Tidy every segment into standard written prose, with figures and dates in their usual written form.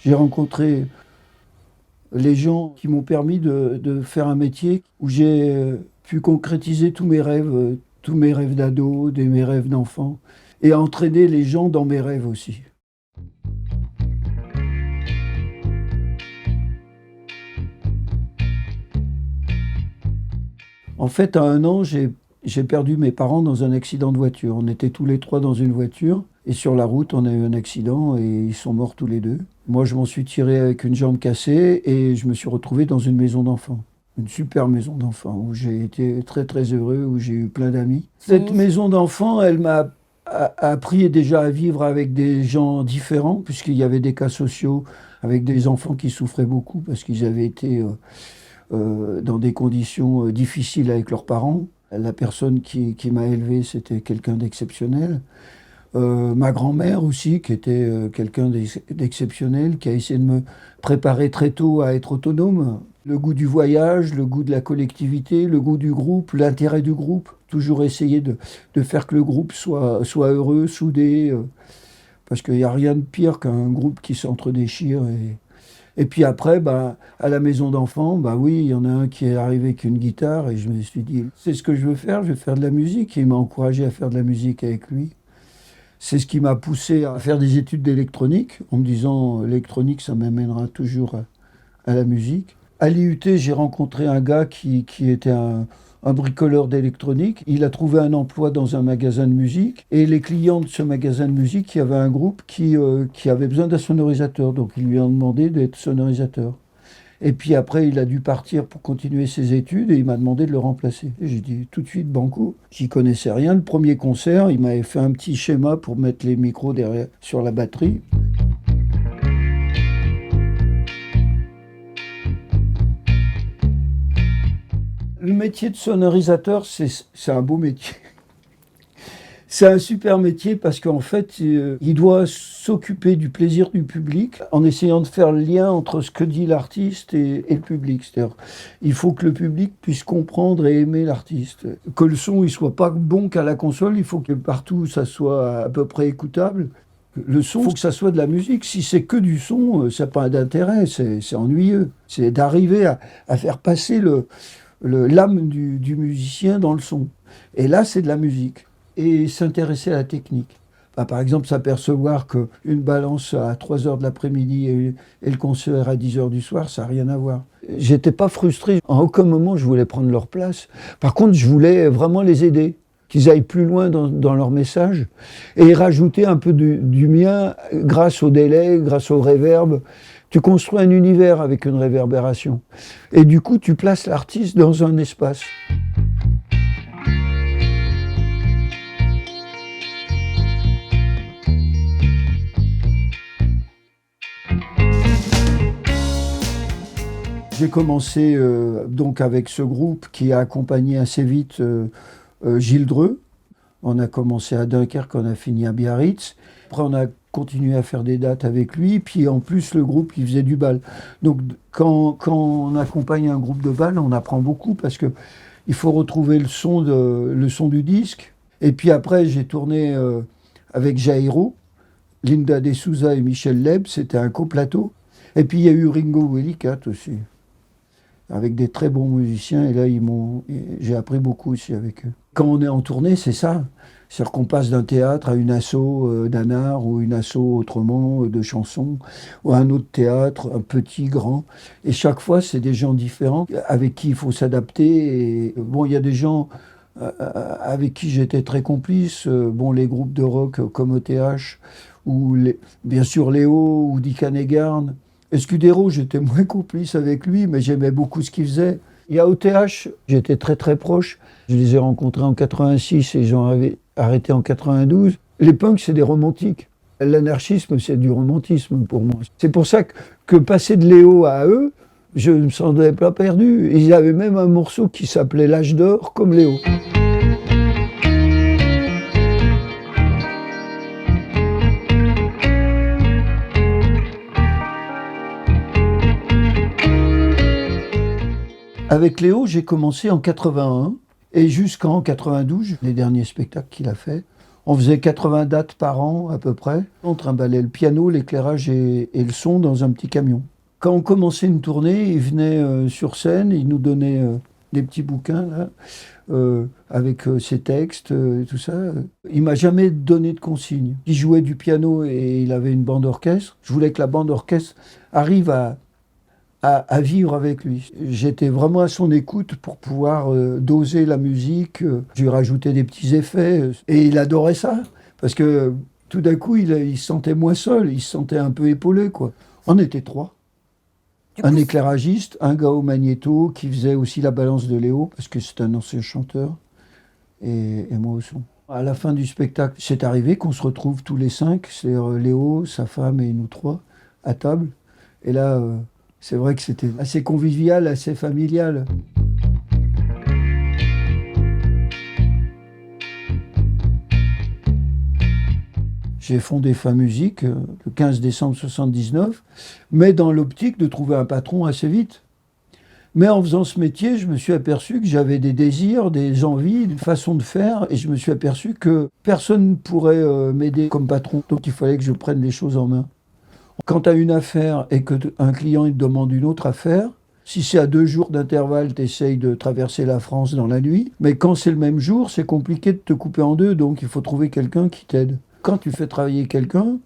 J'ai rencontré les gens qui m'ont permis de faire un métier où j'ai pu concrétiser tous mes rêves d'ado, mes rêves d'enfant, et entraîner les gens dans mes rêves aussi. En fait, à 1 an, j'ai perdu mes parents dans un accident de voiture. On était tous les trois dans une voiture et sur la route, on a eu un accident et ils sont morts tous les deux. Moi, je m'en suis tiré avec une jambe cassée et je me suis retrouvé dans une maison d'enfants. Une super maison d'enfants où j'ai été très très heureux, où j'ai eu plein d'amis. Cette maison d'enfants, elle m'a appris déjà à vivre avec des gens différents, puisqu'il y avait des cas sociaux avec des enfants qui souffraient beaucoup parce qu'ils avaient été dans des conditions difficiles avec leurs parents. La personne qui m'a élevé, c'était quelqu'un d'exceptionnel. Ma grand-mère aussi, qui était quelqu'un d'exceptionnel, qui a essayé de me préparer très tôt à être autonome. Le goût du voyage, le goût de la collectivité, le goût du groupe, l'intérêt du groupe. Toujours essayer de faire que le groupe soit heureux, soudé. Parce qu'il n'y a rien de pire qu'un groupe qui s'entre-déchire. Et puis après, bah, à la maison d'enfants, bah oui, il y en a un qui est arrivé avec une guitare et je me suis dit, c'est ce que je vais faire de la musique. Et il m'a encouragé à faire de la musique avec lui. C'est ce qui m'a poussé à faire des études d'électronique, en me disant, l'électronique, ça m'amènera toujours à la musique. À l'IUT, j'ai rencontré un gars qui était un bricoleur d'électronique. Il a trouvé un emploi dans un magasin de musique. Et les clients de ce magasin de musique, il y avait un groupe qui avait besoin d'un sonorisateur. Donc ils lui ont demandé d'être sonorisateur. Et puis après, il a dû partir pour continuer ses études et il m'a demandé de le remplacer. Et j'ai dit tout de suite banco. J'y connaissais rien. Le premier concert, il m'avait fait un petit schéma pour mettre les micros derrière sur la batterie. Le métier de sonorisateur, c'est un beau métier. C'est un super métier parce qu'en fait, il doit s'occuper du plaisir du public en essayant de faire le lien entre ce que dit l'artiste et le public. C'est-à-dire, il faut que le public puisse comprendre et aimer l'artiste. Que le son, il soit pas bon qu'à la console, il faut que partout, ça soit à peu près écoutable. Le son, il faut que ça soit de la musique. Si c'est que du son, ça n'a pas d'intérêt, c'est ennuyeux. C'est d'arriver à faire passer l'âme du musicien dans le son. Et là, c'est de la musique. Et s'intéresser à la technique. Bah, par exemple, s'apercevoir qu'une balance à 3 heures de l'après-midi et le concert à 10 heures du soir, ça n'a rien à voir. J'étais pas frustré. En aucun moment, je voulais prendre leur place. Par contre, je voulais vraiment les aider, qu'ils aillent plus loin dans leur message et rajouter un peu du mien grâce au délai, grâce au reverb. Tu construis un univers avec une réverbération. Et du coup, tu places l'artiste dans un espace. J'ai commencé donc avec ce groupe qui a accompagné assez vite Gilles Dreux. On a commencé à Dunkerque, on a fini à Biarritz. Après, on a continué à faire des dates avec lui. Puis en plus, le groupe, il faisait du bal. Donc quand on accompagne un groupe de bal, on apprend beaucoup parce que il faut retrouver le son du disque. Et puis après, j'ai tourné avec Jairo, Linda De Souza et Michel Leb. C'était un coplateau. Et puis il y a eu Ringo Wellicat aussi, avec des très bons musiciens, et là j'ai appris beaucoup aussi avec eux. Quand on est en tournée, c'est ça. C'est-à-dire qu'on passe d'un théâtre à une asso d'un art, ou une asso autrement de chansons, ou à un autre théâtre, un petit, grand. Et chaque fois, c'est des gens différents avec qui il faut s'adapter. Et, bon, il y a des gens avec qui j'étais très complice. Bon, les groupes de rock comme OTH, ou bien sûr Léo, ou Dick Hanegarn. Escudero, j'étais moins complice avec lui, mais j'aimais beaucoup ce qu'il faisait. Il y a OTH, j'étais très très proche. Je les ai rencontrés en 86 et j'en avais arrêté en 92. Les punks, c'est des romantiques. L'anarchisme, c'est du romantisme pour moi. C'est pour ça que passer de Léo à eux, je ne me sentais pas perdu. Ils avaient même un morceau qui s'appelait L'âge d'or, comme Léo. Avec Léo, j'ai commencé en 81 et jusqu'en 92, les derniers spectacles qu'il a fait, On faisait 80 dates par an à peu près. On trimballait le piano, l'éclairage et le son dans un petit camion. Quand on commençait une tournée, il venait sur scène, il nous donnait des petits bouquins là, avec ses textes et tout ça. Il m'a jamais donné de consignes. Il jouait du piano et il avait une bande orchestre. Je voulais que la bande orchestre arrive à vivre avec lui. J'étais vraiment à son écoute pour pouvoir doser la musique. Je lui rajoutais des petits effets et il adorait ça parce que tout d'un coup il se sentait moins seul, il se sentait un peu épaulé quoi. On était trois. Un éclairagiste, un gars au magnéto qui faisait aussi la balance de Léo parce que c'est un ancien chanteur et moi au son. À la fin du spectacle, c'est arrivé qu'on se retrouve tous les cinq, c'est-à-dire Léo, sa femme et nous trois à table. Et là, c'est vrai que c'était assez convivial, assez familial. J'ai fondé Fin Musique le 15 décembre 79, mais dans l'optique de trouver un patron assez vite. Mais en faisant ce métier, je me suis aperçu que j'avais des désirs, des envies, une façon de faire, et je me suis aperçu que personne ne pourrait m'aider comme patron. Donc il fallait que je prenne les choses en main. Quand tu as une affaire et qu'un client il te demande une autre affaire, si c'est à 2 jours d'intervalle, tu essayes de traverser la France dans la nuit. Mais quand c'est le même jour, c'est compliqué de te couper en deux, donc il faut trouver quelqu'un qui t'aide. Quand tu fais travailler quelqu'un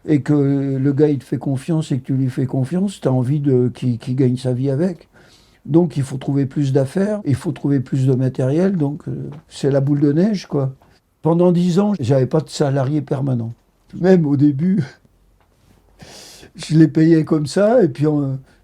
et que le gars il te fait confiance et que tu lui fais confiance, tu as envie qu'il gagne sa vie avec. Donc il faut trouver plus d'affaires, il faut trouver plus de matériel, donc c'est la boule de neige quoi. Pendant 10 ans, j'avais pas de salarié permanent. Même au début, je les payais comme ça, et puis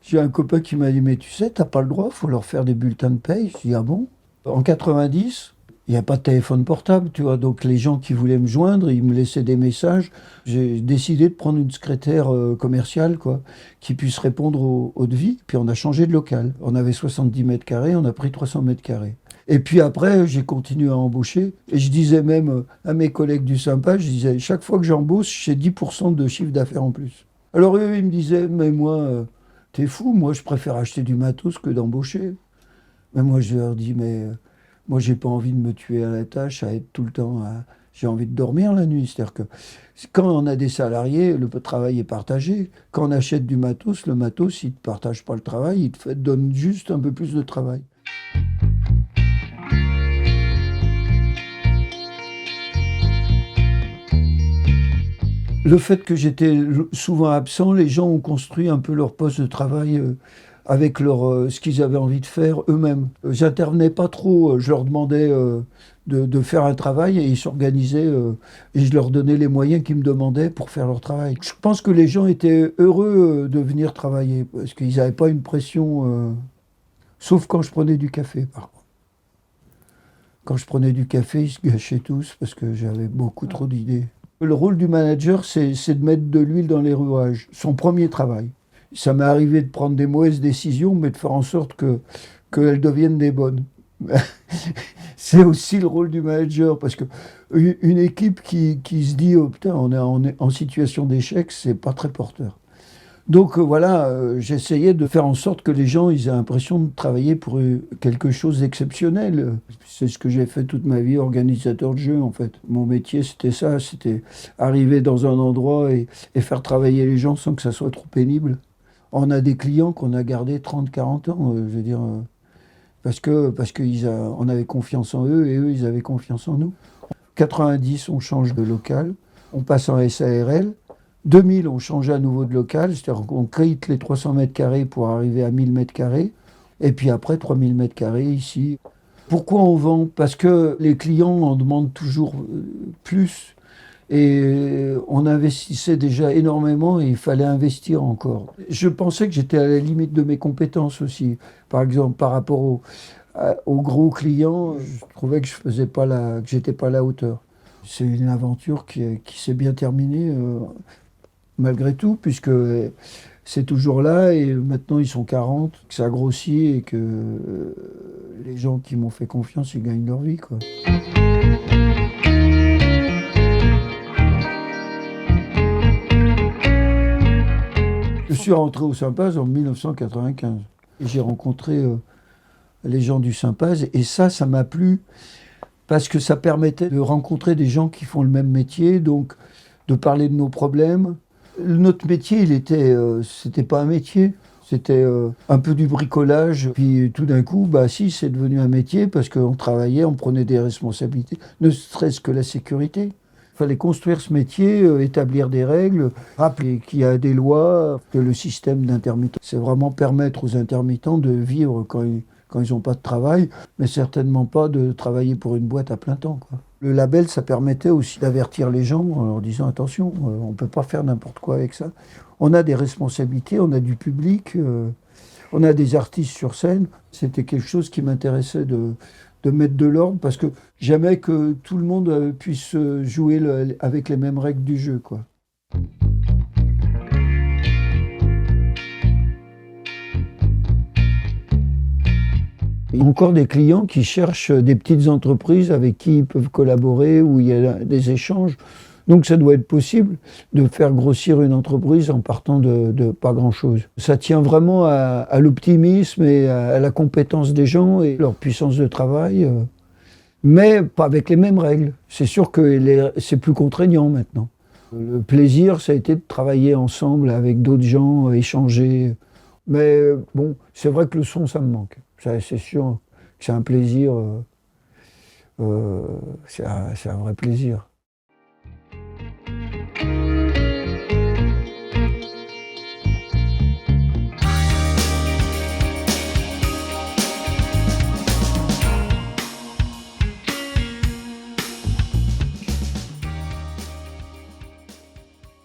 j'ai un copain qui m'a dit mais tu sais, t'as pas le droit, faut leur faire des bulletins de paye. Je dis ah bon? En 90, il n'y a pas de téléphone portable, tu vois, donc les gens qui voulaient me joindre, ils me laissaient des messages. J'ai décidé de prendre une secrétaire commerciale, quoi, qui puisse répondre aux devis. Puis on a changé de local. On avait 70 mètres carrés, on a pris 300 mètres carrés. Et puis après, j'ai continué à embaucher. Et je disais même à mes collègues du Sympa, je disais, chaque fois que j'embauche, j'ai 10% de chiffre d'affaires en plus. Alors eux, ils me disaient, mais moi, t'es fou, moi je préfère acheter du matos que d'embaucher. Mais moi, je leur dis, mais... moi, j'ai pas envie de me tuer à la tâche, à être tout le temps. J'ai envie de dormir la nuit. C'est-à-dire que quand on a des salariés, le travail est partagé. Quand on achète du matos, le matos, il ne te partage pas le travail, il te donne juste un peu plus de travail. Le fait que j'étais souvent absent, les gens ont construit un peu leur poste de travail avec ce qu'ils avaient envie de faire eux-mêmes. J'intervenais pas trop, je leur demandais de faire un travail et ils s'organisaient et je leur donnais les moyens qu'ils me demandaient pour faire leur travail. Je pense que les gens étaient heureux de venir travailler parce qu'ils n'avaient pas une pression, sauf quand je prenais du café par contre. Quand je prenais du café, ils se gâchaient tous parce que j'avais beaucoup trop d'idées. Le rôle du manager, c'est de mettre de l'huile dans les rouages. Son premier travail. Ça m'est arrivé de prendre des mauvaises décisions, mais de faire en sorte qu'elles deviennent des bonnes. C'est aussi le rôle du manager, parce que une équipe qui se dit oh, putain, on est en situation d'échec, c'est pas très porteur. Donc voilà, j'essayais de faire en sorte que les gens ils aient l'impression de travailler pour quelque chose d'exceptionnel. C'est ce que j'ai fait toute ma vie, organisateur de jeux en fait. Mon métier c'était ça, c'était arriver dans un endroit et faire travailler les gens sans que ça soit trop pénible. On a des clients qu'on a gardés 30-40 ans, je veux dire, parce qu'on avait confiance en eux et eux ils avaient confiance en nous. 90, on change de local, on passe en SARL. 2000, on changeait à nouveau de local, c'est-à-dire qu'on quitte les 300 mètres carrés pour arriver à 1000 mètres carrés, et puis après 3000 mètres carrés ici. Pourquoi on vend? Parce que les clients en demandent toujours plus, et on investissait déjà énormément et il fallait investir encore. Je pensais que j'étais à la limite de mes compétences aussi. Par exemple, par rapport aux gros clients, je trouvais que que j'étais pas à la hauteur. C'est une aventure qui s'est bien terminée. Malgré tout, puisque c'est toujours là et maintenant ils sont 40, que ça grossit et que les gens qui m'ont fait confiance, ils gagnent leur vie, quoi. Je suis rentré au Sympaz en 1995 et j'ai rencontré les gens du Sympaz et ça m'a plu parce que ça permettait de rencontrer des gens qui font le même métier, donc de parler de nos problèmes. Notre métier, c'était pas un métier, c'était un peu du bricolage. Puis tout d'un coup, bah si, c'est devenu un métier parce qu'on travaillait, on prenait des responsabilités, ne serait-ce que la sécurité. Il fallait construire ce métier, établir des règles, rappeler qu'il y a des lois, que le système d'intermittents, c'est vraiment permettre aux intermittents de vivre quand ils n'ont pas de travail, mais certainement pas de travailler pour une boîte à plein temps, quoi. Le label, ça permettait aussi d'avertir les gens en leur disant attention, on ne peut pas faire n'importe quoi avec ça. On a des responsabilités, on a du public, on a des artistes sur scène. C'était quelque chose qui m'intéressait de mettre de l'ordre parce que jamais que tout le monde puisse jouer avec les mêmes règles du jeu, quoi. Il y a encore des clients qui cherchent des petites entreprises avec qui ils peuvent collaborer, où il y a des échanges. Donc ça doit être possible de faire grossir une entreprise en partant de pas grand-chose. Ça tient vraiment à l'optimisme et à la compétence des gens et leur puissance de travail, mais pas avec les mêmes règles. C'est sûr que c'est plus contraignant maintenant. Le plaisir, ça a été de travailler ensemble avec d'autres gens, échanger. Mais bon, c'est vrai que le son, ça me manque. Ça, c'est sûr que c'est un plaisir, c'est un vrai plaisir.